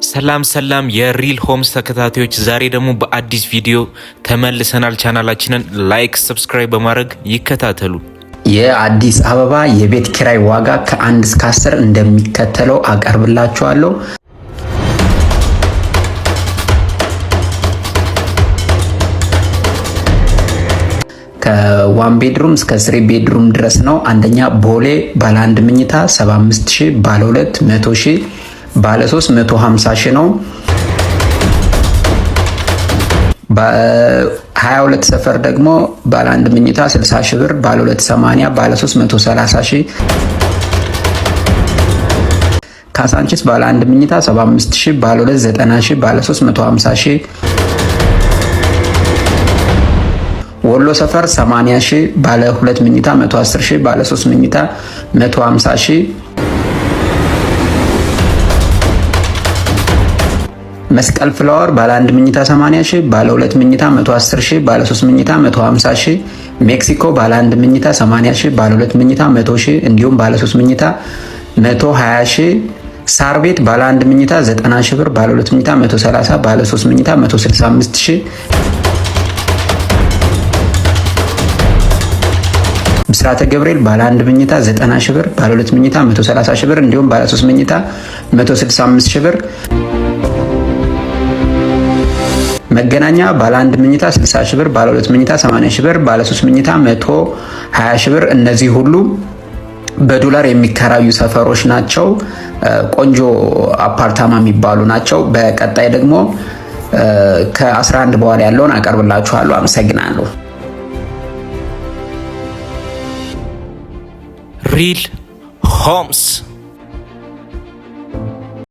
ሰላም የሪል ሆምስ ተከታታዮች፣ ዛሬ ደግሞ በአዲስ ቪዲዮ ተመልሰናል። ቻናላችንን ላይክ፣ ሰብስክራይብ በማድረግ ይከታተሉ። የአዲስ አበባ የቤት ኪራይ ዋጋ ከ1 እስከ 10 እንደሚከተለው አቀርብላችኋለሁ። ከ1 ቤድሩም እስከ 3 ቤድሩም ድረስ ነው። አንደኛ ቦሌ ባለ 1 መኝታ 75000፣ ባለ 2 100000፣ ባለ 3 150,000 ነው። በ22 ሰፈር ደግሞ ባለ 1 መኝታ 60,000 ብር፣ ባለ 2 80፣ ባለ 3 130,000። ካሳንቺስ ባለ 1 መኝታ 75,000፣ ባለ 2 90,000፣ ባለ 3 150,000። ወሎ ሰፈር 80,000፣ ባለ 2 መኝታ 110,000፣ ባለ 3 መኝታ 150,000። መስቀል ፍላወር ባለ 1 መኝታ 80,000፣ ባለ 2 መኝታ 110,000፣ ባለ 3 መኝታ 150,000። ሜክሲኮ ባለ 1 መኝታ 80,000፣ ባለ 2 መኝታ 100,000 እንዲሁም ባለ 3 መኝታ 120,000። ሳር ቤት ባለ 1 መኝታ 90,000 ብር፣ ባለ 2 መኝታ 130፣ ባለ 3 መኝታ 165,000። ብስራተ ገብርኤል ባለ 1 መኝታ 90,000 ብር፣ ባለ 2 መኝታ 130,000 ብር እንዲሁም ባለ 3 መኝታ 165,000 ብር። መገናኛ ባለ 1 መኝታ 60,000 ብር፣ ባለ 2 መኝታ 80,000 ብር፣ ባለ 3 መኝታ 120,000 ብር። እነዚህ ሁሉ በዶላር የሚከራዩ ሰፈሮች ናቸው። ቆንጆ አፓርታማ የሚባሉ ናቸው። በቀጣይ ደግሞ ከ11 በኋላ ያለውን አቀርብላችኋለሁ። አመሰግናለሁ። ሪል ሆምስ